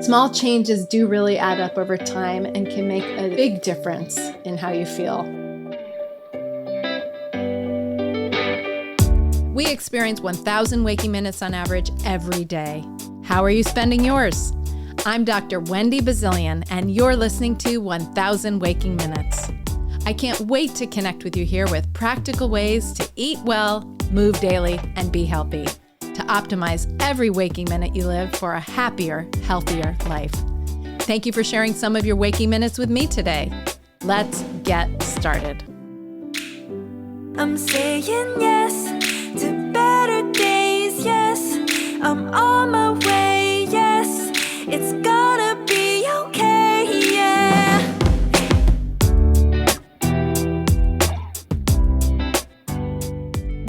Small changes do really add up over time and can make a big difference in how you feel. We experience 1,000 waking minutes on average every day. How are you spending yours? I'm Dr. Wendy Bazilian, and you're listening to 1,000 Waking Minutes. I can't wait to connect with you here with practical ways to eat well, move daily, and be healthy, to optimize every waking minute you live for a happier, healthier life. Thank you for sharing some of your waking minutes with me today. Let's get started. I'm saying yes to better days, yes. I'm on my way, yes. It's gonna be okay, yeah.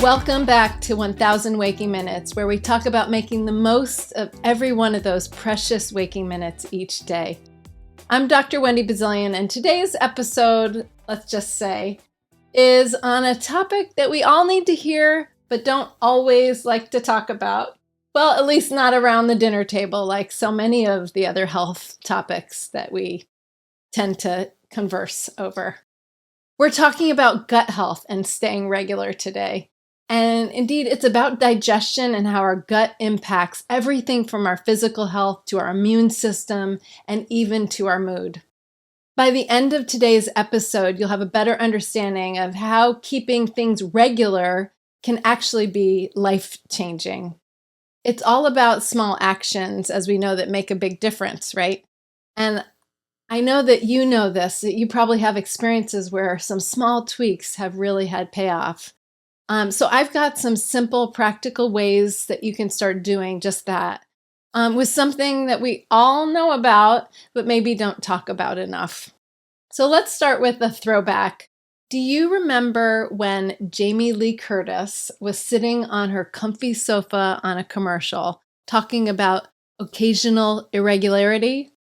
Welcome back to 1,000 Waking Minutes, where we talk about making the most of every one of those precious waking minutes each day. I'm Dr. Wendy Bazilian, and today's episode, let's just say, is on a topic that we all need to hear, but don't always like to talk about. Well, at least not around the dinner table, like so many of the other health topics that we tend to converse over. We're talking about gut health and staying regular today. And indeed, it's about digestion and how our gut impacts everything from our physical health to our immune system and even to our mood. By the end of today's episode, you'll have a better understanding of how keeping things regular can actually be life-changing. It's all about small actions, as we know, that make a big difference, right? And I know that you know this, that you probably have experiences where some small tweaks have really had payoff. So I've got some simple, practical ways that you can start doing just that with something that we all know about, but maybe don't talk about enough. So let's start with a throwback. Do you remember when Jamie Lee Curtis was sitting on her comfy sofa on a commercial talking about occasional irregularity?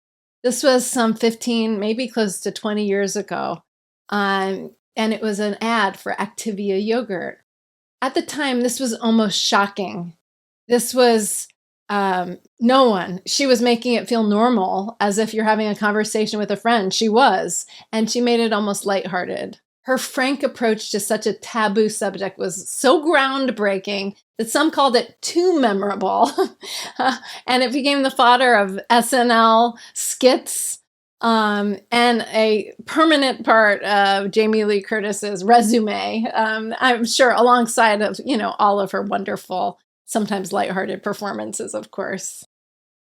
This was some 15, maybe close to 20 years ago. And it was an ad for Activia yogurt. At the time, this was almost shocking. This was no one. She was making it feel normal, as if you're having a conversation with a friend. She was, and she made it almost lighthearted. Her frank approach to such a taboo subject was so groundbreaking that some called it too memorable. And it became the fodder of SNL skits and a permanent part of Jamie Lee Curtis's resume. I'm sure alongside of, all of her wonderful, sometimes lighthearted performances, of course.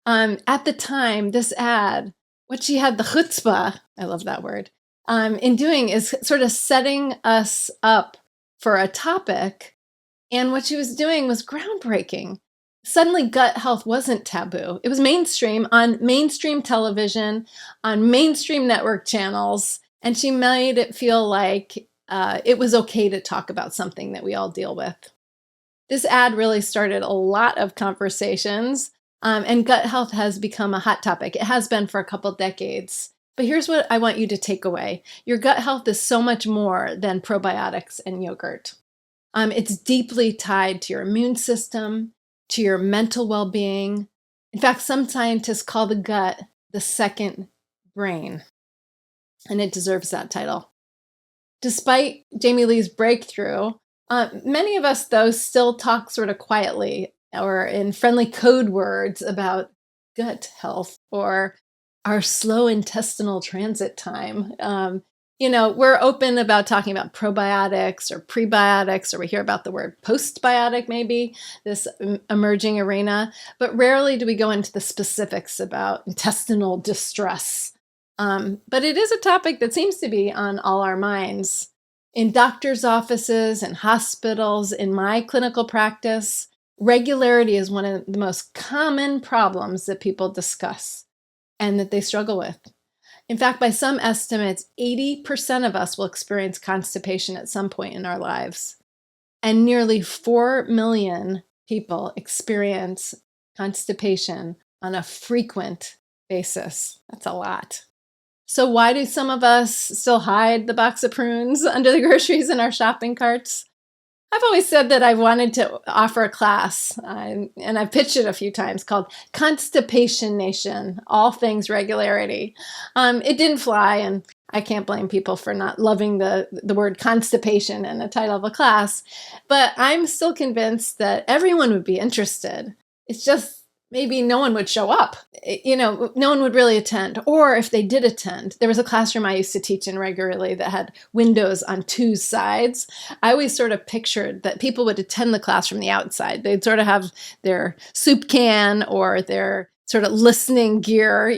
At the time, this ad, what she had the chutzpah, I love that word, in doing is sort of setting us up for a topic. And what she was doing was groundbreaking. Suddenly, gut health wasn't taboo. It was mainstream on mainstream television, on mainstream network channels, and she made it feel like it was okay to talk about something that we all deal with. This ad really started a lot of conversations, and gut health has become a hot topic. It has been for a couple decades. But here's what I want you to take away. Your gut health is so much more than probiotics and yogurt. It's deeply tied to your immune system, to your mental well-being. In fact, some scientists call the gut the second brain, and it deserves that title. Despite Jamie Lee's breakthrough, many of us, though, still talk sort of quietly or in friendly code words about gut health or our slow intestinal transit time. We're open about talking about probiotics or prebiotics, or we hear about the word postbiotic, maybe, this emerging arena, but rarely do we go into the specifics about intestinal distress. But it is a topic that seems to be on all our minds. In doctors' offices and hospitals, in my clinical practice, regularity is one of the most common problems that people discuss and that they struggle with. In fact, by some estimates, 80% of us will experience constipation at some point in our lives. And nearly 4 million people experience constipation on a frequent basis. That's a lot. So why do some of us still hide the box of prunes under the groceries in our shopping carts? I've always said that I wanted to offer a class, and I've pitched it a few times, called Constipation Nation, All Things Regularity. It didn't fly, and I can't blame people for not loving the word constipation in the title of a class, but I'm still convinced that everyone would be interested. It's just maybe no one would show up. No one would really attend. Or if they did attend, there was a classroom I used to teach in regularly that had windows on two sides. I always sort of pictured that people would attend the class from the outside. They'd sort of have their soup can or their sort of listening gear,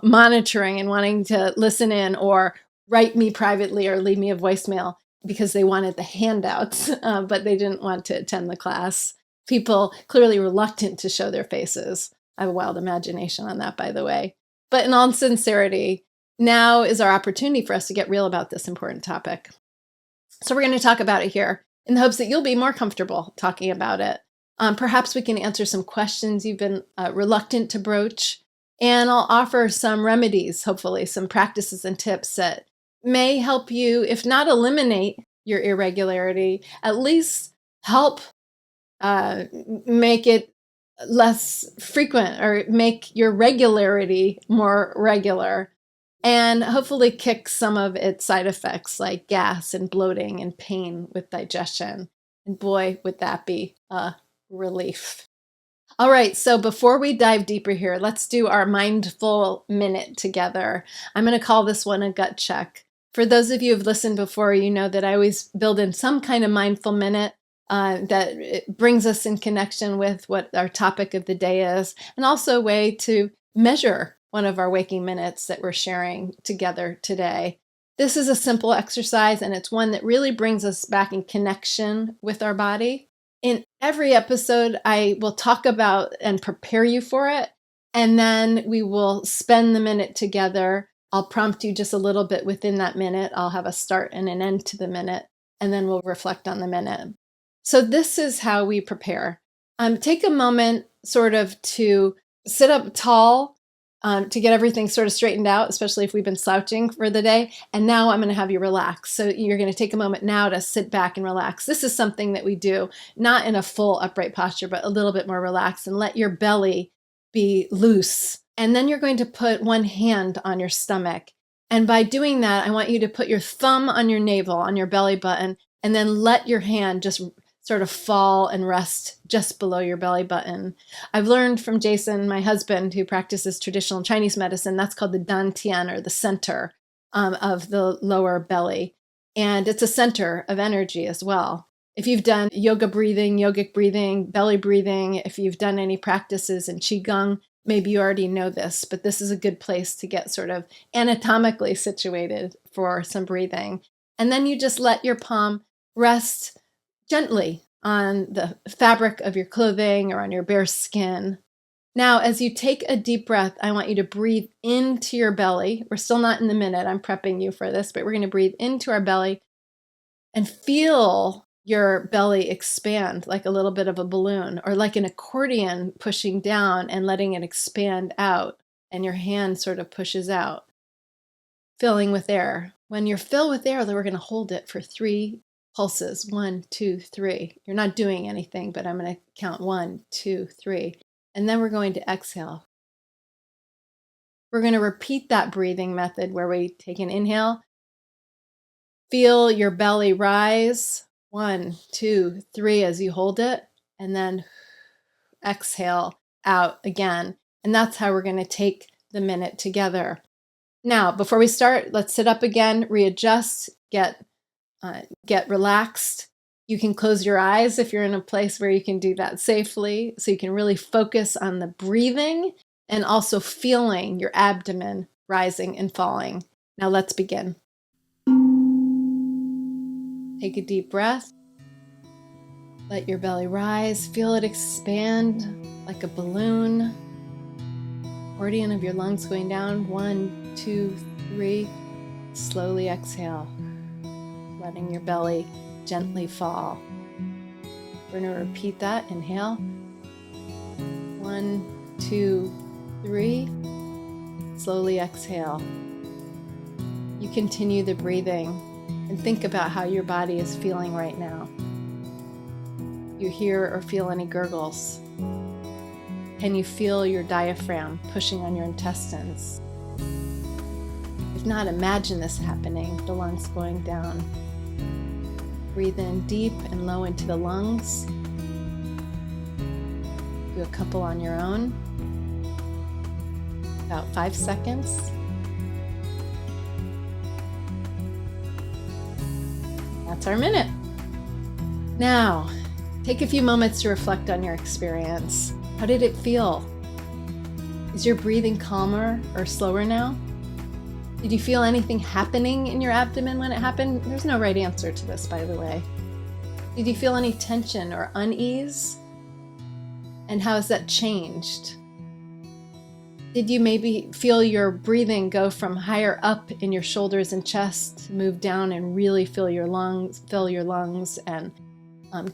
monitoring and wanting to listen in or write me privately or leave me a voicemail because they wanted the handouts, but they didn't want to attend the class. People clearly reluctant to show their faces. I have a wild imagination on that, by the way. But in all sincerity, now is our opportunity for us to get real about this important topic. So we're going to talk about it here in the hopes that you'll be more comfortable talking about it. Perhaps we can answer some questions you've been reluctant to broach. And I'll offer some remedies, hopefully, some practices and tips that may help you, if not eliminate your irregularity, at least help make it less frequent or make your regularity more regular, and hopefully kick some of its side effects like gas and bloating and pain with digestion. And boy, would that be a relief. All right, so before we dive deeper here, let's do our mindful minute together. I'm going to call this one a gut check. For those of you who've listened before, you know that I always build in some kind of mindful minute that it brings us in connection with what our topic of the day is, and also a way to measure one of our waking minutes that we're sharing together today. This is a simple exercise, and it's one that really brings us back in connection with our body. In every episode, I will talk about and prepare you for it, and then we will spend the minute together. I'll prompt you just a little bit within that minute. I'll have a start and an end to the minute, and then we'll reflect on the minute. So this is how we prepare. Take a moment sort of to sit up tall to get everything sort of straightened out, especially if we've been slouching for the day. And now I'm going to have you relax. So you're going to take a moment now to sit back and relax. This is something that we do, not in a full upright posture, but a little bit more relaxed, and let your belly be loose. And then you're going to put one hand on your stomach. And by doing that, I want you to put your thumb on your navel, on your belly button, and then let your hand just sort of fall and rest just below your belly button. I've learned from Jason, my husband, who practices traditional Chinese medicine, that's called the dantian, or the center of the lower belly. And it's a center of energy as well. If you've done yoga breathing, yogic breathing, belly breathing, if you've done any practices in Qigong, maybe you already know this, but this is a good place to get sort of anatomically situated for some breathing. And then you just let your palm rest gently on the fabric of your clothing or on your bare skin. Now, as you take a deep breath, I want you to breathe into your belly. We're still not in the minute. I'm prepping you for this, but we're going to breathe into our belly and feel your belly expand like a little bit of a balloon, or like an accordion pushing down and letting it expand out, and your hand sort of pushes out, filling with air. When you're filled with air, then we're going to hold it for 3 pulses. 1, 2, 3. You're not doing anything, but I'm going to count 1, 2, 3. And then we're going to exhale. We're going to repeat that breathing method where we take an inhale. Feel your belly rise. 1, 2, 3 as you hold it. And then exhale out again. And that's how we're going to take the minute together. Now, before we start, let's sit up again, readjust, get relaxed. You can close your eyes if you're in a place where you can do that safely, so you can really focus on the breathing and also feeling your abdomen rising and falling. Now let's begin. Take a deep breath. Let your belly rise. Feel it expand like a balloon. Accordion of your lungs going down. 1, 2, 3. Slowly exhale, letting your belly gently fall. We're going to repeat that. Inhale. 1, 2, 3. Slowly exhale. You continue the breathing and think about how your body is feeling right now. you hear or feel any gurgles? Can you feel your diaphragm pushing on your intestines? If not, imagine this happening, the lungs going down. Breathe in deep and low into the lungs. Do a couple on your own. About 5 seconds. That's our minute. Now, take a few moments to reflect on your experience. How did it feel? Is your breathing calmer or slower now? Did you feel anything happening in your abdomen when it happened? There's no right answer to this, by the way. Did you feel any tension or unease? And how has that changed? Did you maybe feel your breathing go from higher up in your shoulders and chest, move down and really fill your lungs and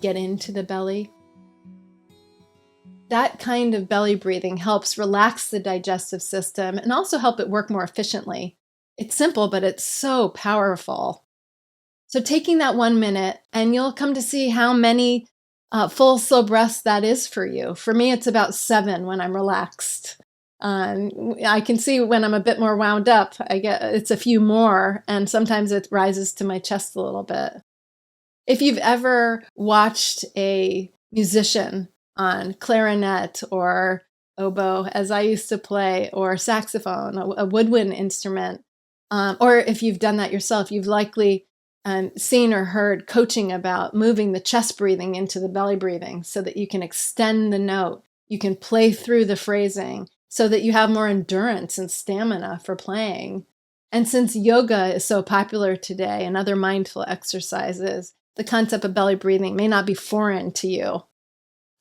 get into the belly? That kind of belly breathing helps relax the digestive system and also help it work more efficiently. It's simple, but it's so powerful. So taking that 1 minute, and you'll come to see how many full, slow breaths that is for you. For me, it's about 7 when I'm relaxed. I can see when I'm a bit more wound up, it's a few more, and sometimes it rises to my chest a little bit. If you've ever watched a musician on clarinet or oboe, as I used to play, or saxophone, a woodwind instrument, or if you've done that yourself, you've likely seen or heard coaching about moving the chest breathing into the belly breathing so that you can extend the note, you can play through the phrasing so that you have more endurance and stamina for playing. And since yoga is so popular today and other mindful exercises, the concept of belly breathing may not be foreign to you.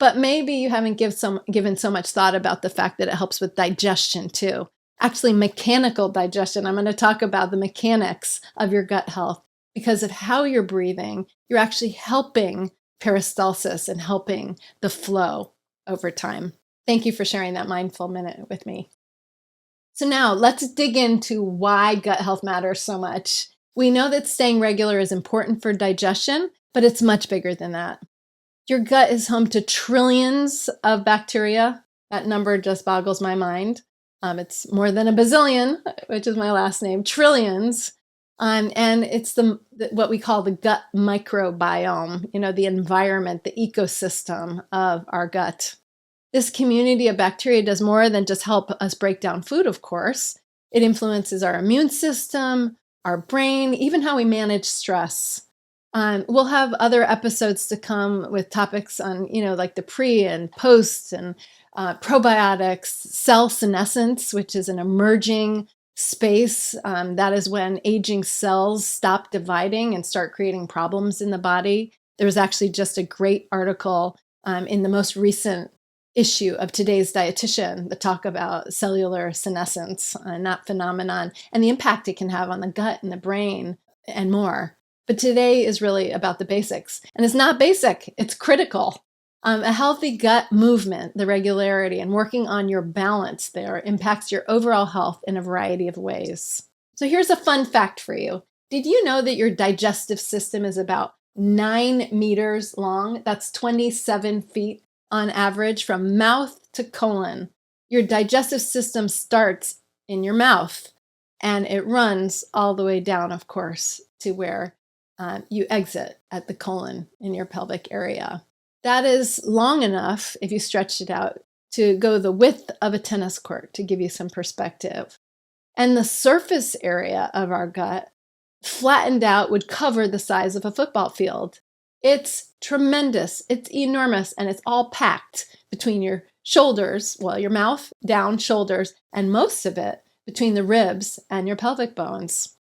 But maybe you haven't given so much thought about the fact that it helps with digestion too. Actually, mechanical digestion. I'm going to talk about the mechanics of your gut health. Because of how you're breathing, you're actually helping peristalsis and helping the flow over time. Thank you for sharing that mindful minute with me. So now let's dig into why gut health matters so much. We know that staying regular is important for digestion, but it's much bigger than that. Your gut is home to trillions of bacteria. That number just boggles my mind. It's more than a bazillion, which is my last name, trillions. And it's what we call the gut microbiome, the environment, the ecosystem of our gut. This community of bacteria does more than just help us break down food, of course. It influences our immune system, our brain, even how we manage stress. We'll have other episodes to come with topics on, like the pre and post and probiotics, cell senescence, which is an emerging space. That is when aging cells stop dividing and start creating problems in the body. There's actually just a great article in the most recent issue of Today's Dietitian that talk about cellular senescence and that phenomenon and the impact it can have on the gut and the brain and more. But today is really about the basics. And it's not basic, it's critical. A healthy gut movement, the regularity, and working on your balance there impacts your overall health in a variety of ways. So here's a fun fact for you. Did you know that your digestive system is about 9 meters long? That's 27 feet on average from mouth to colon. Your digestive system starts in your mouth and it runs all the way down, of course, to where you exit at the colon in your pelvic area. That is long enough, if you stretched it out, to go the width of a tennis court, to give you some perspective. And the surface area of our gut, flattened out, would cover the size of a football field. It's tremendous, it's enormous, and it's all packed between your shoulders, your mouth, down, shoulders, and most of it between the ribs and your pelvic bones.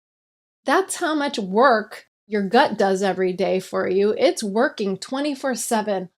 That's how much work your gut does every day for you. It's working 24/7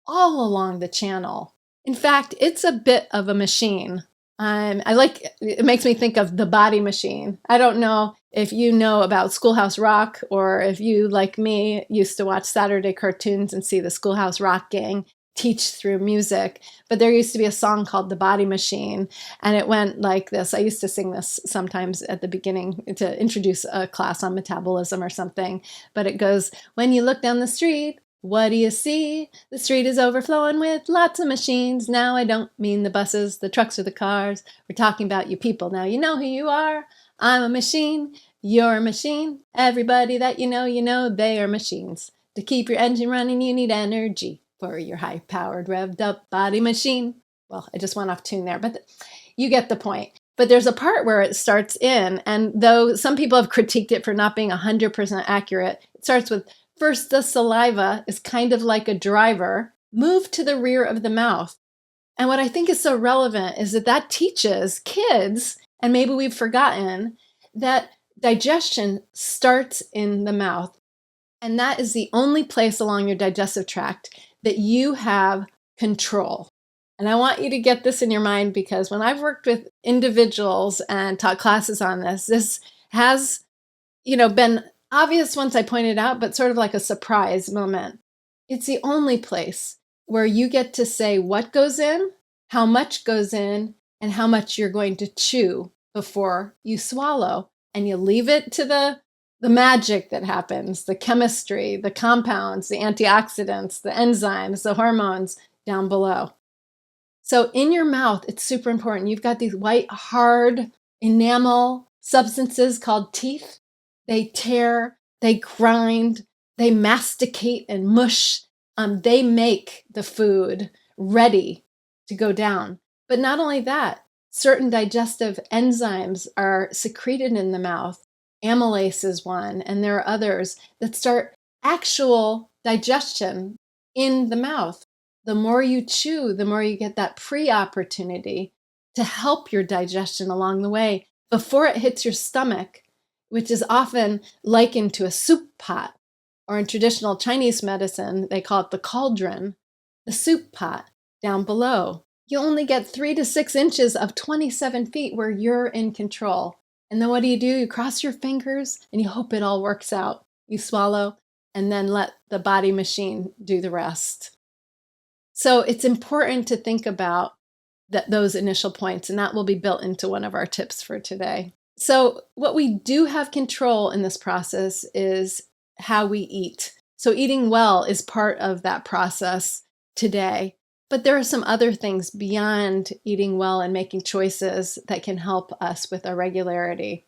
all along the channel. In fact, it's a bit of a machine. It makes me think of the body machine. I don't know if you know about Schoolhouse Rock or if you, like me, used to watch Saturday cartoons and see the Schoolhouse Rock gang teach through music. But there used to be a song called The Body Machine, and it went like this. I used to sing this sometimes at the beginning to introduce a class on metabolism or something. But it goes, when you look down the street, What do you see? The street is overflowing with lots of machines. Now I don't mean the buses, the trucks, or the cars. We're talking about you people. Now you know who you are. I'm a machine. You're a machine. Everybody that you know they are machines. To keep your engine running, you need energy for your high-powered, revved-up body machine. Well, I just went off tune there, but you get the point. But there's a part where it starts in, and though some people have critiqued it for not being 100% accurate, it starts with, first, the saliva is kind of like a driver. Move to the rear of the mouth. And what I think is so relevant is that teaches kids, and maybe we've forgotten, that digestion starts in the mouth. And that is the only place along your digestive tract that you have control. And I want you to get this in your mind, because when I've worked with individuals and taught classes on this has, been obvious once I pointed out, but sort of like a surprise moment. It's the only place where you get to say what goes in, how much goes in, and how much you're going to chew before you swallow. And you leave it to the magic that happens, the chemistry, the compounds, the antioxidants, the enzymes, the hormones down below. So in your mouth, it's super important. You've got these white, hard enamel substances called teeth. They tear, they grind, they masticate and mush. They make the food ready to go down. But not only that, certain digestive enzymes are secreted in the mouth. Amylase is one, and there are others that start actual digestion in the mouth. The more you chew, the more you get that pre-opportunity to help your digestion along the way before it hits your stomach, which is often likened to a soup pot, or in traditional Chinese medicine, they call it the cauldron, the soup pot down below. You only get 3 to 6 inches of 27 feet where you're in control. And then what do? You cross your fingers and you hope it all works out. You swallow and then let the body machine do the rest. So it's important to think about those initial points, and that will be built into one of our tips for today. So what we do have control in this process is how we eat. So eating well is part of that process today. But there are some other things beyond eating well and making choices that can help us with our regularity.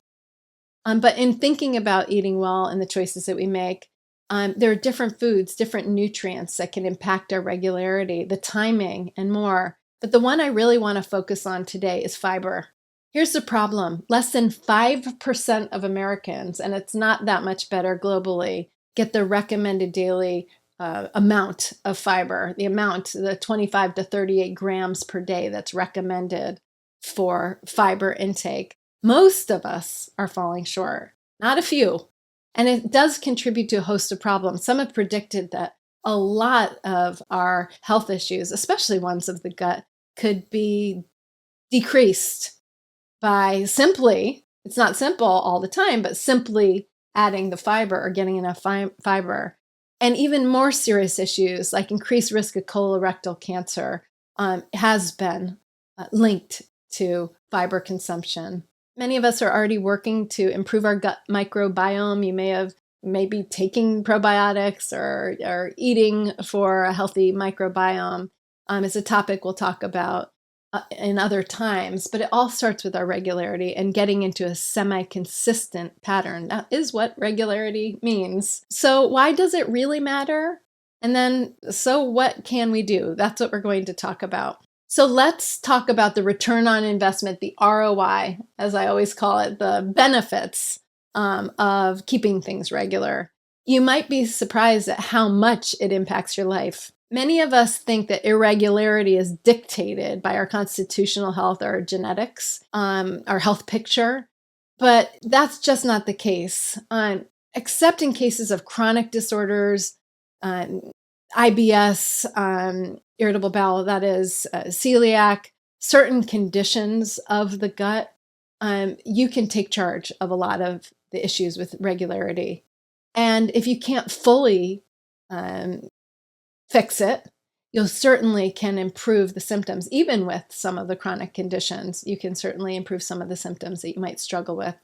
But in thinking about eating well and the choices that we make, there are different foods, different nutrients that can impact our regularity, the timing, and more. But the one I really want to focus on today is fiber. Here's the problem. Less than 5% of Americans, and it's not that much better globally, get the recommended daily amount of fiber, the 25 to 38 grams per day that's recommended for fiber intake. Most of us are falling short, not a few. And it does contribute to a host of problems. Some have predicted that a lot of our health issues, especially ones of the gut, could be decreased by simply, it's not simple all the time, but simply adding the fiber or getting enough fiber. And even more serious issues like increased risk of colorectal cancer has been linked to fiber consumption. Many of us are already working to improve our gut microbiome. You may be taking probiotics or eating for a healthy microbiome. It's a topic we'll talk about in other times, but it all starts with our regularity and getting into a semi-consistent pattern. That is what regularity means. So why does it really matter? And then, so what can we do? That's what we're going to talk about. So let's talk about the return on investment, the ROI, as I always call it, the benefits of keeping things regular. You might be surprised at how much it impacts your life. Many of us think that irregularity is dictated by our constitutional health or genetics, our health picture, but that's just not the case. Except in cases of chronic disorders, IBS, irritable bowel, that is celiac, certain conditions of the gut, you can take charge of a lot of the issues with regularity. And if you can't fully fix it, you certainly can improve the symptoms. Even with some of the chronic conditions, you can certainly improve some of the symptoms that you might struggle with.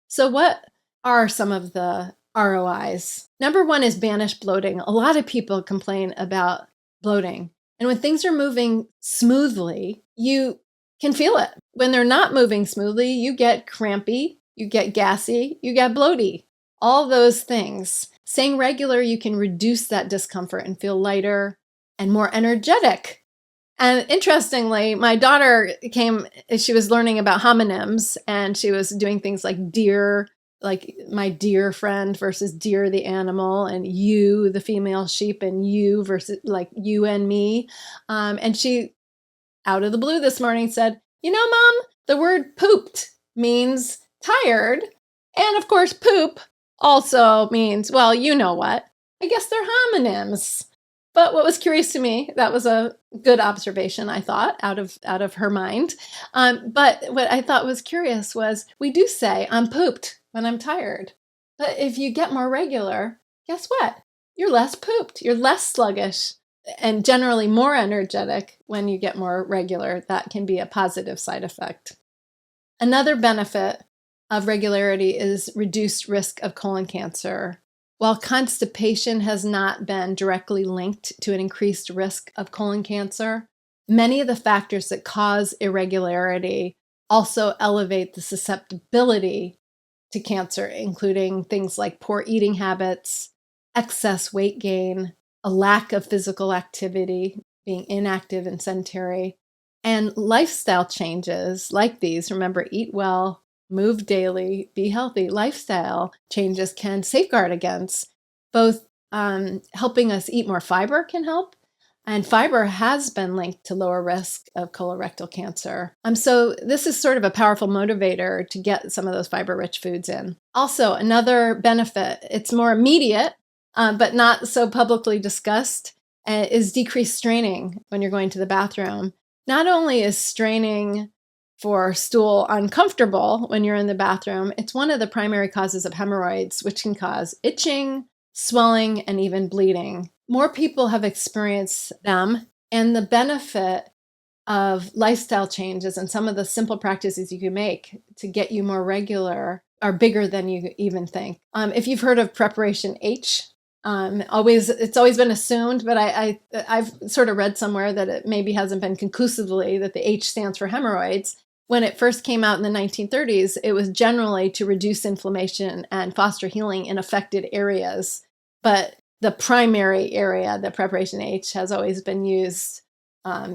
So what are some of the ROIs. Number one is banish bloating. A lot of people complain about bloating. And when things are moving smoothly, you can feel it. When they're not moving smoothly, you get crampy, you get gassy, you get bloaty. All those things. Staying regular, you can reduce that discomfort and feel lighter and more energetic. And interestingly, my daughter she was learning about homonyms, and she was doing things like deer, like my dear friend versus deer the animal, and you the female sheep, and you versus like you and me. And she, out of the blue this morning, said, Mom, the word pooped means tired. And of course, poop also means, well, you know what? I guess they're homonyms. But what was curious to me, that was a good observation, I thought, out of her mind. But what I thought was curious was we do say, I'm pooped when I'm tired. But if you get more regular, guess what? You're less pooped. You're less sluggish and generally more energetic when you get more regular. That can be a positive side effect. Another benefit of regularity is reduced risk of colon cancer. While constipation has not been directly linked to an increased risk of colon cancer, many of the factors that cause irregularity also elevate the susceptibility to cancer, including things like poor eating habits, excess weight gain, a lack of physical activity, being inactive and sedentary, and lifestyle changes like these. Remember, eat well, move daily, be healthy. Lifestyle changes can safeguard against both helping us eat more fiber can help, and fiber has been linked to lower risk of colorectal cancer. So this is sort of a powerful motivator to get some of those fiber-rich foods in. Also, another benefit, it's more immediate, but not so publicly discussed, is decreased straining when you're going to the bathroom. Not only is straining for stool uncomfortable when you're in the bathroom, it's one of the primary causes of hemorrhoids, which can cause itching, swelling, and even bleeding. More people have experienced them, and the benefit of lifestyle changes and some of the simple practices you can make to get you more regular are bigger than you even think. If you've heard of preparation H, it's always been assumed, but I've sort of read somewhere that it maybe hasn't been conclusively that the H stands for hemorrhoids. When it first came out in the 1930s, it was generally to reduce inflammation and foster healing in affected areas. But the primary area that preparation H has always been used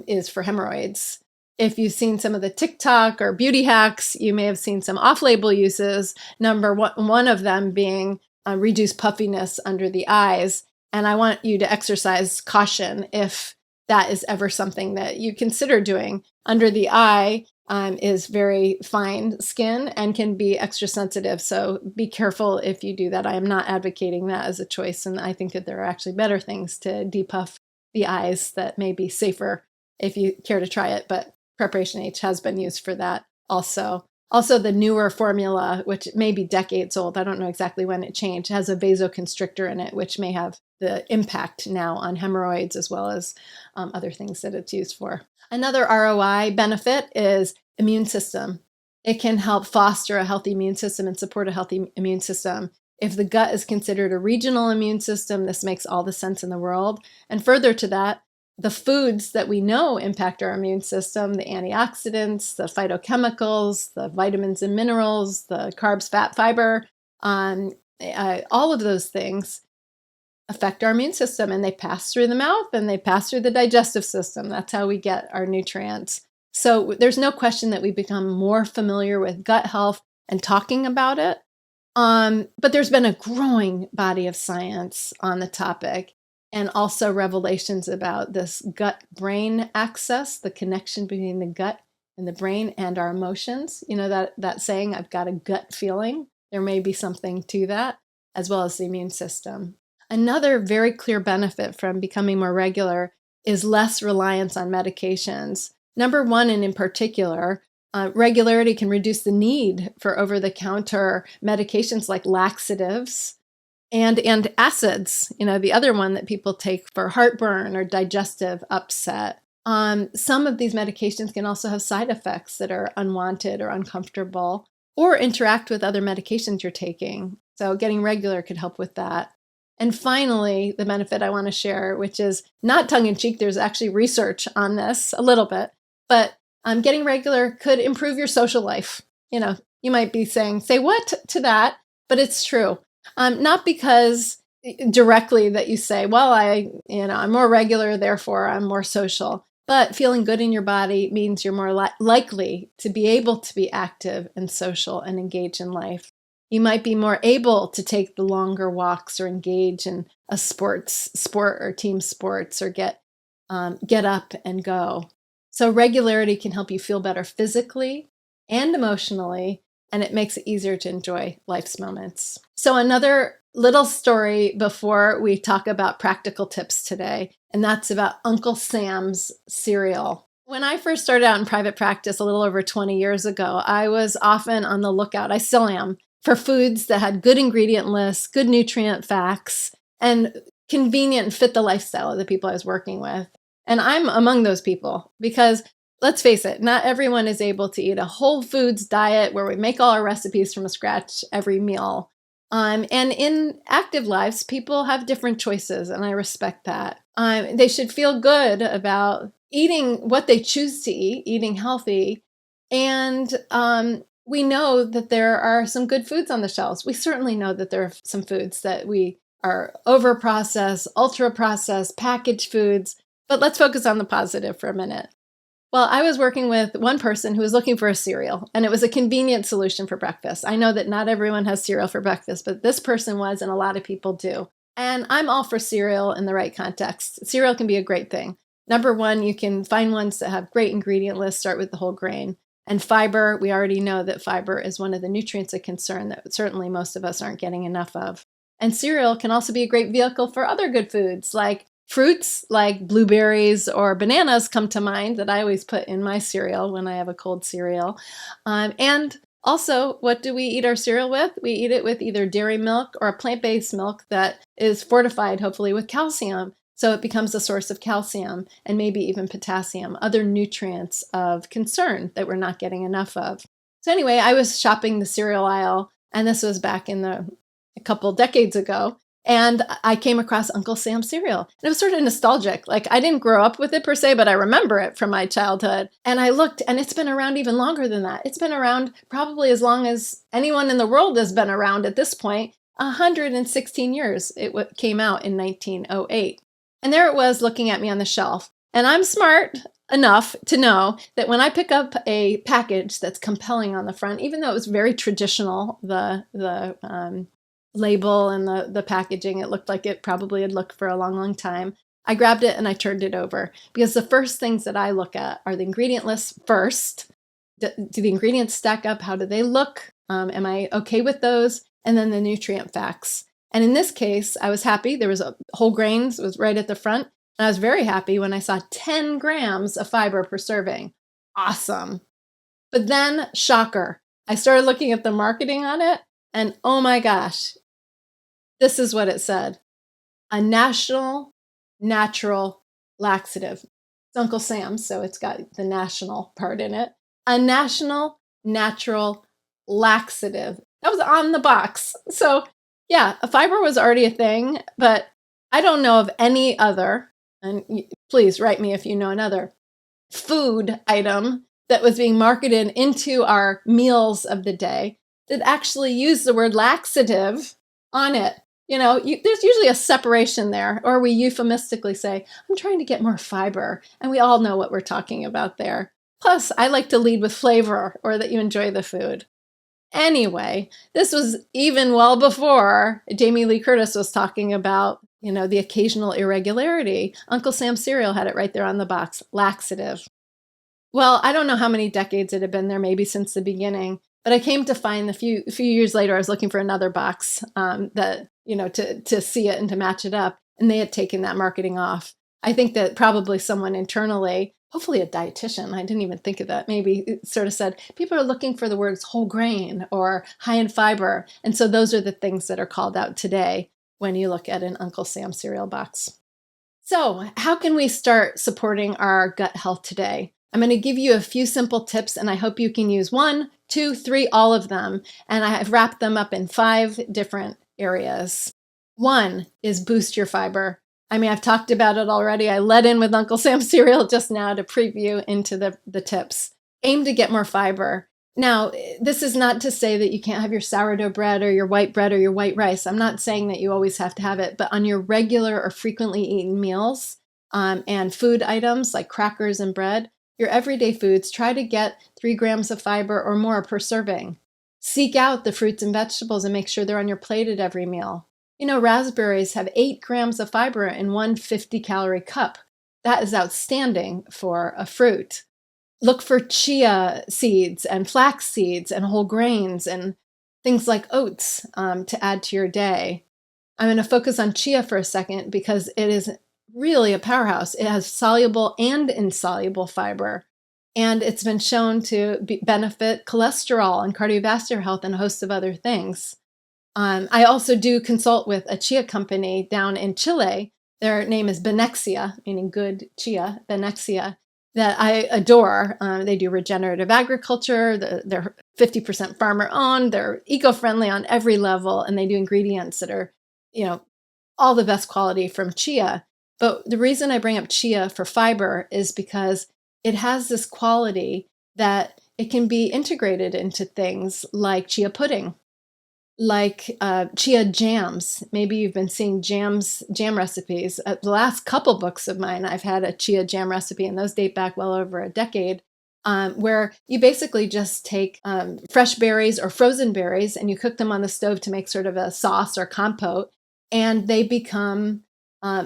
is for hemorrhoids. If you've seen some of the TikTok or beauty hacks, you may have seen some off-label uses. Number one of them being reduce puffiness under the eyes. And I want you to exercise caution if that is ever something that you consider doing. Under the eye is very fine skin and can be extra sensitive. So be careful if you do that. I am not advocating that as a choice. And I think that there are actually better things to depuff the eyes that may be safer if you care to try it. But preparation H has been used for that also. Also, the newer formula, which may be decades old, I don't know exactly when it changed, has a vasoconstrictor in it, which may have the impact now on hemorrhoids as well as other things that it's used for. Another ROI benefit is immune system. It can help foster a healthy immune system and support a healthy immune system. If the gut is considered a regional immune system, this makes all the sense in the world. And further to that, the foods that we know impact our immune system, the antioxidants, the phytochemicals, the vitamins and minerals, the carbs, fat, fiber, all of those things affect our immune system, and they pass through the mouth and they pass through the digestive system. That's how we get our nutrients. So there's no question that we become more familiar with gut health and talking about it. But there's been a growing body of science on the topic, and also revelations about this gut-brain axis, the connection between the gut and the brain and our emotions. You know, that saying, I've got a gut feeling. There may be something to that, as well as the immune system. Another very clear benefit from becoming more regular is less reliance on medications. Number one, and in particular, regularity can reduce the need for over-the-counter medications like laxatives and acids, the other one that people take for heartburn or digestive upset. Some of these medications can also have side effects that are unwanted or uncomfortable, or interact with other medications you're taking. So getting regular could help with that. And finally, the benefit I want to share, which is not tongue-in-cheek, there's actually research on this a little bit, but getting regular could improve your social life. You might be saying, say what to that? But it's true. Not because directly that you say, well, I'm more regular, therefore I'm more social. But feeling good in your body means you're more likely to be able to be active and social and engage in life. You might be more able to take the longer walks or engage in a sport or team sports or get up and go. So regularity can help you feel better physically and emotionally, and it makes it easier to enjoy life's moments. So another little story before we talk about practical tips today, and that's about Uncle Sam's cereal. When I first started out in private practice a little over 20 years ago, I was often on the lookout, I still am, for foods that had good ingredient lists, good nutrient facts, and convenient and fit the lifestyle of the people I was working with. And I'm among those people because, let's face it, not everyone is able to eat a whole foods diet where we make all our recipes from scratch every meal. And in active lives, people have different choices, and I respect that. They should feel good about eating what they choose to eat, eating healthy, and we know that there are some good foods on the shelves. We certainly know that there are some foods that we are over-processed, ultra-processed, packaged foods, but let's focus on the positive for a minute. Well, I was working with one person who was looking for a cereal, and it was a convenient solution for breakfast. I know that not everyone has cereal for breakfast, but this person was, and a lot of people do. And I'm all for cereal in the right context. Cereal can be a great thing. Number one, you can find ones that have great ingredient lists, start with the whole grain. And fiber, we already know that fiber is one of the nutrients of concern that certainly most of us aren't getting enough of. And cereal can also be a great vehicle for other good foods, like fruits, like blueberries or bananas come to mind that I always put in my cereal when I have a cold cereal. And also, what do we eat our cereal with? We eat it with either dairy milk or a plant-based milk that is fortified, hopefully, with calcium. So it becomes a source of calcium and maybe even potassium, other nutrients of concern that we're not getting enough of. So anyway, I was shopping the cereal aisle, and this was back in a couple decades ago, and I came across Uncle Sam's cereal. And it was sort of nostalgic. Like, I didn't grow up with it per se, but I remember it from my childhood. And I looked, and it's been around even longer than that. It's been around probably as long as anyone in the world has been around at this point, 116 years. It came out in 1908. And there it was looking at me on the shelf. And I'm smart enough to know that when I pick up a package that's compelling on the front, even though it was very traditional, the label and the packaging, it looked like it probably had looked for a long, long time. I grabbed it and I turned it over because the first things that I look at are the ingredient lists first. Do the ingredients stack up? How do they look? Am I okay with those? And then the nutrient facts. And in this case, I was happy. There was whole grains, it was right at the front. And I was very happy when I saw 10 grams of fiber per serving. Awesome. But then, shocker, I started looking at the marketing on it, and oh my gosh, this is what it said. A national natural laxative. It's Uncle Sam's, so it's got the national part in it. A national natural laxative. That was on the box. So yeah, fiber was already a thing, but I don't know of any other, and please write me if you know another, food item that was being marketed into our meals of the day that actually used the word laxative on it. There's usually a separation there, or we euphemistically say, I'm trying to get more fiber, and we all know what we're talking about there. Plus, I like to lead with flavor, or that you enjoy the food. Anyway, this was even well before Jamie Lee Curtis was talking about, the occasional irregularity. Uncle Sam's cereal had it right there on the box, laxative. Well, I don't know how many decades it had been there, maybe since the beginning, but I came to find a few years later, I was looking for another box to see it and to match it up, and they had taken that marketing off. I think that probably someone internally, hopefully a dietitian, I didn't even think of that, maybe it sort of said, people are looking for the words whole grain or high in fiber. And so those are the things that are called out today when you look at an Uncle Sam cereal box. So how can we start supporting our gut health today? I'm going to give you a few simple tips, and I hope you can use 1, 2, 3, all of them. And I have wrapped them up in 5 different areas. One is boost your fiber. I mean, I've talked about it already. I led in with Uncle Sam's cereal just now to preview into the tips. Aim to get more fiber. Now, this is not to say that you can't have your sourdough bread or your white bread or your white rice. I'm not saying that you always have to have it, but on your regular or frequently eaten meals and food items like crackers and bread, your everyday foods, try to get 3 grams of fiber or more per serving. Seek out the fruits and vegetables and make sure they're on your plate at every meal. You know, raspberries have 8 grams of fiber in one 50-calorie cup. That is outstanding for a fruit. Look for chia seeds and flax seeds and whole grains and things like oats to add to your day. I'm going to focus on chia for a second because it is really a powerhouse. It has soluble and insoluble fiber, and it's been shown to benefit cholesterol and cardiovascular health and a host of other things. I also do consult with a chia company down in Chile. Their name is Benexia, meaning good chia, Benexia, that I adore. They do regenerative agriculture. They're 50% farmer owned. They're eco-friendly on every level, and they do ingredients that are, all the best quality from chia. But the reason I bring up chia for fiber is because it has this quality that it can be integrated into things like chia pudding, like chia jams. Maybe you've been seeing jam recipes. The last couple books of mine, I've had a chia jam recipe, and those date back well over a decade, where you basically just take fresh berries or frozen berries and you cook them on the stove to make sort of a sauce or compote, and they become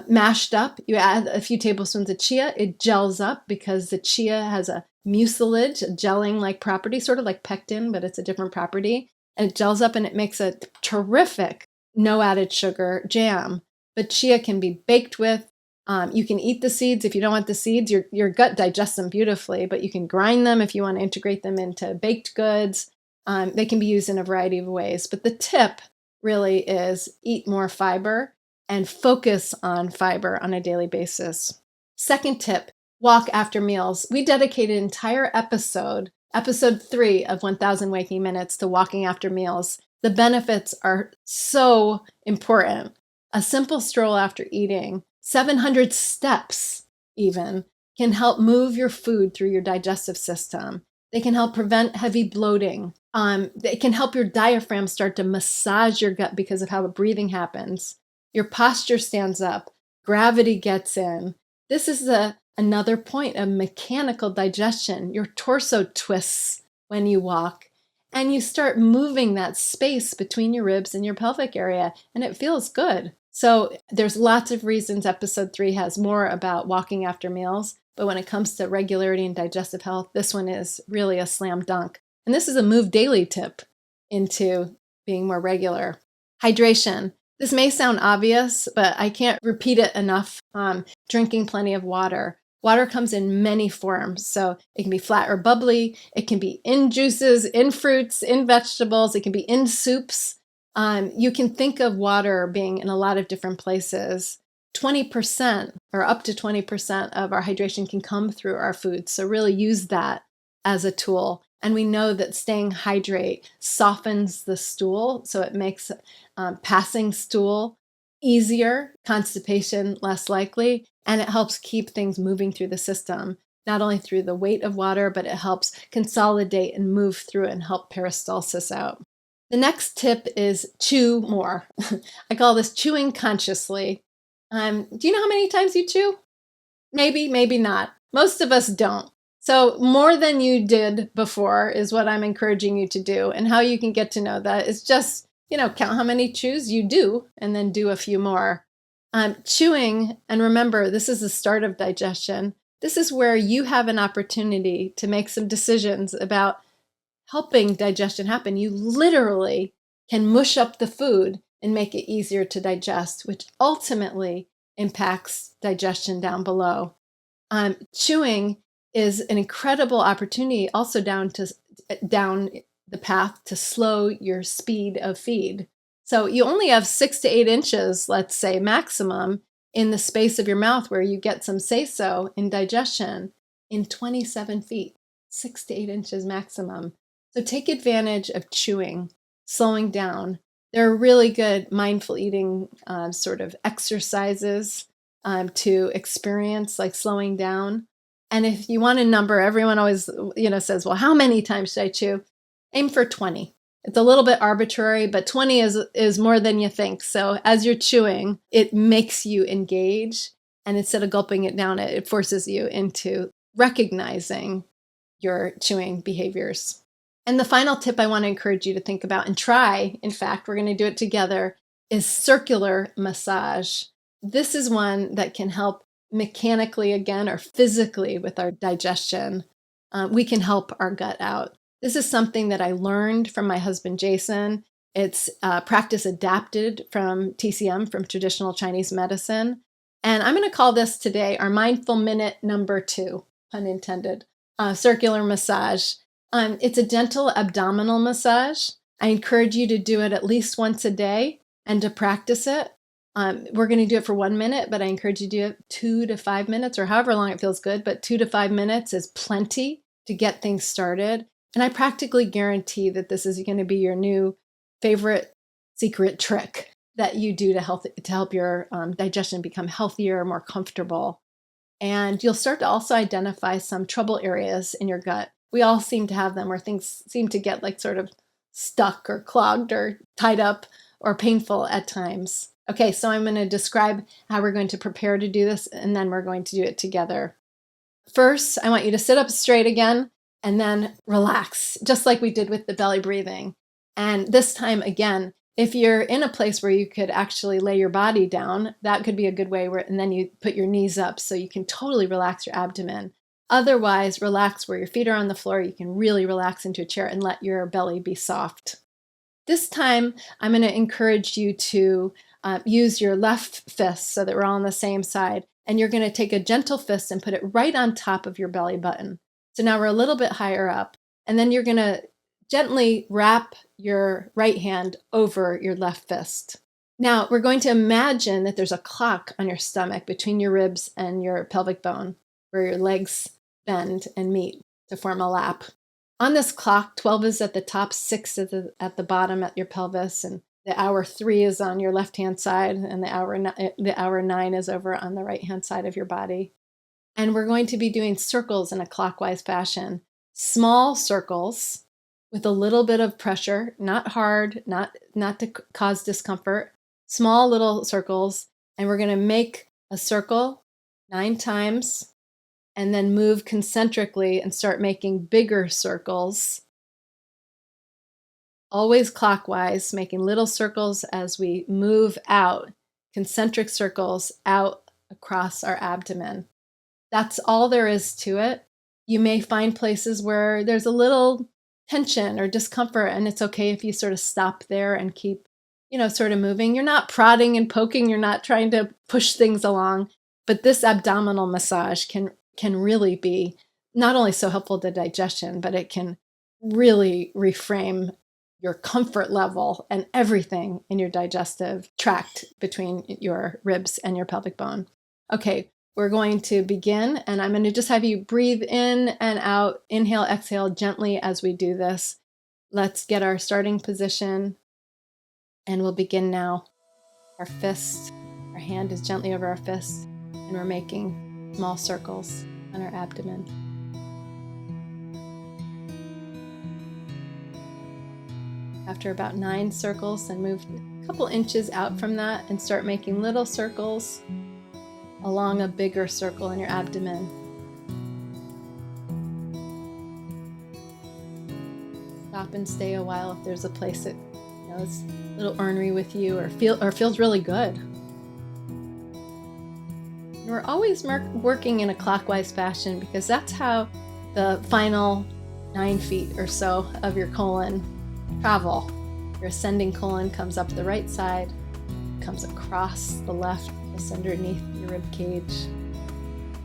mashed up. You add a few tablespoons of chia. It gels up because the chia has a mucilage, a gelling-like property, sort of like pectin, but it's a different property. And it gels up and it makes a terrific no added sugar jam. But chia can be baked with. You can eat the seeds if you don't want the seeds. Your gut digests them beautifully, but you can grind them if you want to integrate them into baked goods. They can be used in a variety of ways. But the tip really is eat more fiber and focus on fiber on a daily basis. Second tip, walk after meals. We dedicated an entire episode 3 of 1000 Waking Minutes, to walking after meals. The benefits are so important. A simple stroll after eating, 700 steps even, can help move your food through your digestive system. They can help prevent heavy bloating. They can help your diaphragm start to massage your gut because of how breathing happens. Your posture stands up. Gravity gets in. This is another point of mechanical digestion. Your torso twists when you walk, and you start moving that space between your ribs and your pelvic area, and it feels good. So there's lots of reasons. Episode 3 has more about walking after meals, but when it comes to regularity and digestive health, this one is really a slam dunk. And this is a move daily tip into being more regular. Hydration. This may sound obvious, but I can't repeat it enough. Drinking plenty of water. Water comes in many forms. So it can be flat or bubbly. It can be in juices, in fruits, in vegetables. It can be in soups. You can think of water being in a lot of different places. 20% or up to 20% of our hydration can come through our foods. So really use that as a tool. And we know that staying hydrated softens the stool, so it makes passing stool easier, constipation less likely, and it helps keep things moving through the system, not only through the weight of water, but it helps consolidate and move through and help peristalsis out. The next tip is chew more. I call this chewing consciously. Do you know how many times you chew? Maybe, maybe not. Most of us don't. So more than you did before is what I'm encouraging you to do. And how you can get to know that is just, count how many chews you do and then do a few more. Chewing, and remember, this is the start of digestion. This is where you have an opportunity to make some decisions about helping digestion happen. You literally can mush up the food and make it easier to digest, which ultimately impacts digestion down below. Chewing is an incredible opportunity also down the path to slow your speed of feed. So you only have 6 to 8 inches, let's say maximum, in the space of your mouth where you get some say-so in digestion in 27 feet, 6 to 8 inches maximum. So take advantage of chewing, slowing down. There are really good mindful eating sort of exercises to experience, like slowing down. And if you want a number, everyone always, says, well, how many times should I chew? Aim for 20. It's a little bit arbitrary, but 20 is more than you think. So as you're chewing, it makes you engage. And instead of gulping it down, it forces you into recognizing your chewing behaviors. And the final tip I want to encourage you to think about and try, in fact, we're going to do it together, is circular massage. This is one that can help mechanically again or physically with our digestion. We can help our gut out. This is something that I learned from my husband, Jason. It's practice adapted from TCM, from traditional Chinese medicine. And I'm going to call this today our mindful minute number 2, pun intended, circular massage. It's a gentle abdominal massage. I encourage you to do it at least once a day and to practice it. We're going to do it for 1 minute, but I encourage you to do it 2 to 5 minutes or however long it feels good. But 2 to 5 minutes is plenty to get things started. And I practically guarantee that this is going to be your new favorite secret trick that you do to help your digestion become healthier, more comfortable. And you'll start to also identify some trouble areas in your gut. We all seem to have them where things seem to get like sort of stuck or clogged or tied up or painful at times. Okay, so I'm going to describe how we're going to prepare to do this, and then we're going to do it together. First, I want you to sit up straight again and then relax, just like we did with the belly breathing. And this time, again, if you're in a place where you could actually lay your body down, that could be a good way and then you put your knees up so you can totally relax your abdomen. Otherwise, relax where your feet are on the floor. You can really relax into a chair and let your belly be soft. This time, I'm going to encourage you to use your left fist so that we're all on the same side. And you're going to take a gentle fist and put it right on top of your belly button. So now we're a little bit higher up. And then you're going to gently wrap your right hand over your left fist. Now, we're going to imagine that there's a clock on your stomach between your ribs and your pelvic bone, where your legs bend and meet to form a lap. On this clock, 12 is at the top, 6 at the bottom at your pelvis, and the hour 3 is on your left-hand side, and the hour 9 is over on the right-hand side of your body. And we're going to be doing circles in a clockwise fashion. Small circles with a little bit of pressure, not hard, not to cause discomfort. Small little circles, and we're going to make a circle 9 times. And then move concentrically and start making bigger circles. Always clockwise, making little circles as we move out, concentric circles out across our abdomen. That's all there is to it. You may find places where there's a little tension or discomfort, and it's okay if you sort of stop there and keep, sort of moving. You're not prodding and poking, you're not trying to push things along, but this abdominal massage can really be not only so helpful to digestion, but it can really reframe your comfort level and everything in your digestive tract between your ribs and your pelvic bone. Okay, we're going to begin, and I'm going to just have you breathe in and out, inhale, exhale gently as we do this. Let's get our starting position, and we'll begin now. Our hand is gently over our fist, and we're making small circles on our abdomen. After about 9 circles, then move a couple inches out from that and start making little circles along a bigger circle in your abdomen. Stop and stay a while if there's a place that is a little ornery with you or feels really good. We're always working in a clockwise fashion because that's how the final 9 feet or so of your colon travel. Your ascending colon comes up the right side, comes across the left, just underneath your rib cage,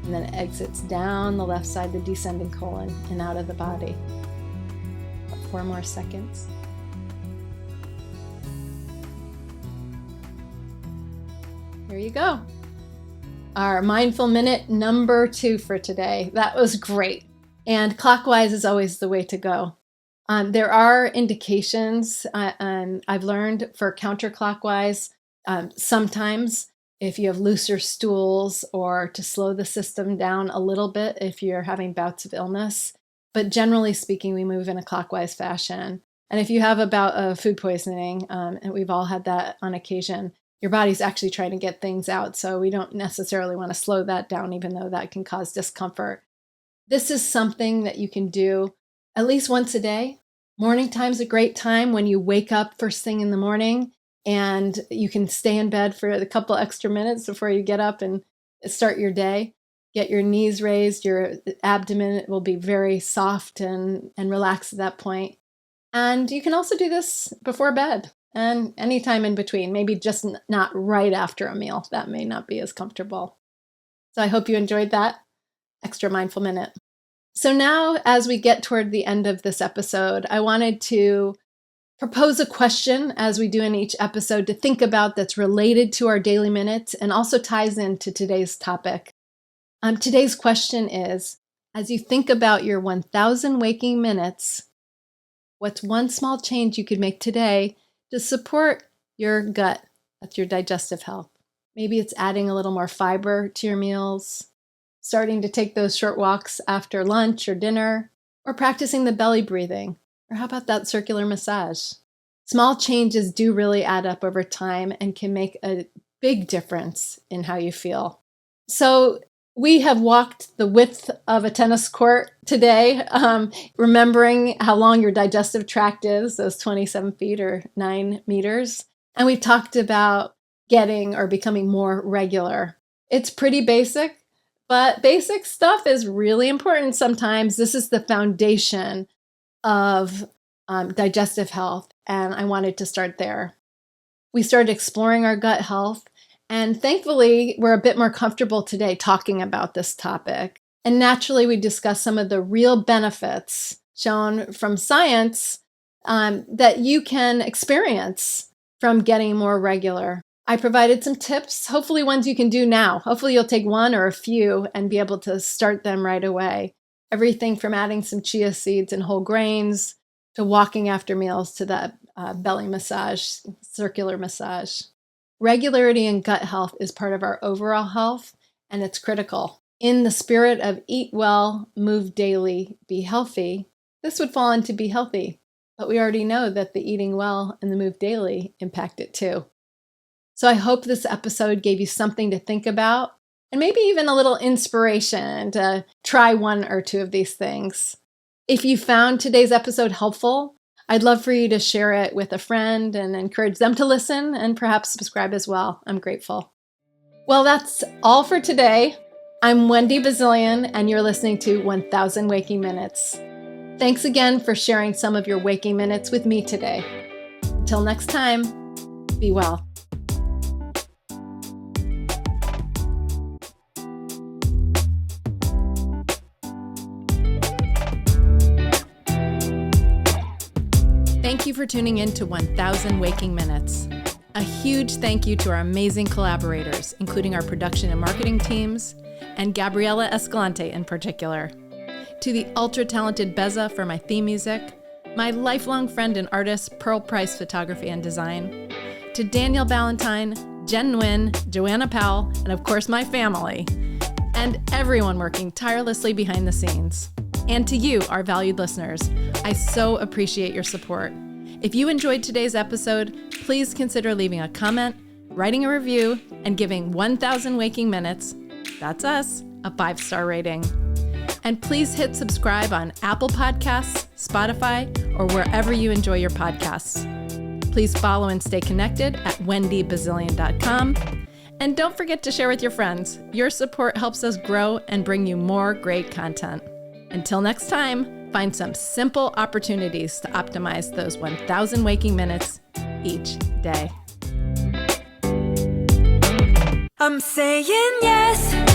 and then it exits down the left side, the descending colon, and out of the body. About 4 more seconds. Here you go. Our mindful minute number 2 for today. That was great. And clockwise is always the way to go. There are indications I've learned for counterclockwise. Sometimes if you have looser stools, or to slow the system down a little bit if you're having bouts of illness. But generally speaking, we move in a clockwise fashion. And if you have a bout of food poisoning, and we've all had that on occasion, your body's actually trying to get things out. So we don't necessarily want to slow that down, even though that can cause discomfort. This is something that you can do at least once a day. Morning time's a great time when you wake up first thing in the morning, and you can stay in bed for a couple extra minutes before you get up and start your day. Get your knees raised, your abdomen will be very soft and relaxed at that point. And you can also do this before bed and anytime in between, maybe just not right after a meal. That may not be as comfortable. So I hope you enjoyed that extra mindful minute. So now, as we get toward the end of this episode, I wanted to propose a question, as we do in each episode, to think about that's related to our daily minutes and also ties into today's topic. Today's question is, as you think about your 1,000 waking minutes, what's one small change you could make today to support your gut, that's your digestive health? Maybe it's adding a little more fiber to your meals, starting to take those short walks after lunch or dinner, or practicing the belly breathing. Or how about that circular massage? Small changes do really add up over time and can make a big difference in how you feel. So we have walked the width of a tennis court today, remembering how long your digestive tract is, those 27 feet or 9 meters. And we've talked about getting or becoming more regular. It's pretty basic, but basic stuff is really important sometimes. This is the foundation of digestive health, and I wanted to start there. We started exploring our gut health, and thankfully, we're a bit more comfortable today talking about this topic. And naturally, we discussed some of the real benefits shown from science that you can experience from getting more regular. I provided some tips, hopefully ones you can do now. Hopefully you'll take one or a few and be able to start them right away. Everything from adding some chia seeds and whole grains to walking after meals to that belly massage, circular massage. Regularity in gut health is part of our overall health, and it's critical. In the spirit of eat well, move daily, be healthy, this would fall into be healthy. But we already know that the eating well and the move daily impact it too. So I hope this episode gave you something to think about, and maybe even a little inspiration to try one or two of these things. If you found today's episode helpful, I'd love for you to share it with a friend and encourage them to listen and perhaps subscribe as well. I'm grateful. Well, that's all for today. I'm Wendy Bazilian, and you're listening to 1,000 Waking Minutes. Thanks again for sharing some of your waking minutes with me today. Until next time, be well. Thank you for tuning in to 1,000 Waking Minutes. A huge thank you to our amazing collaborators, including our production and marketing teams, and Gabriela Escalante in particular. To the ultra-talented Beza for my theme music, my lifelong friend and artist, Pearl Price Photography and Design, to Daniel Ballantyne, Jen Nguyen, Joanna Powell, and of course my family, and everyone working tirelessly behind the scenes. And to you, our valued listeners, I so appreciate your support. If you enjoyed today's episode, please consider leaving a comment, writing a review, and giving 1,000 Waking Minutes, that's us, a 5-star rating. And please hit subscribe on Apple Podcasts, Spotify, or wherever you enjoy your podcasts. Please follow and stay connected at wendybazilian.com. And don't forget to share with your friends. Your support helps us grow and bring you more great content. Until next time, find some simple opportunities to optimize those 1,000 waking minutes each day. I'm saying yes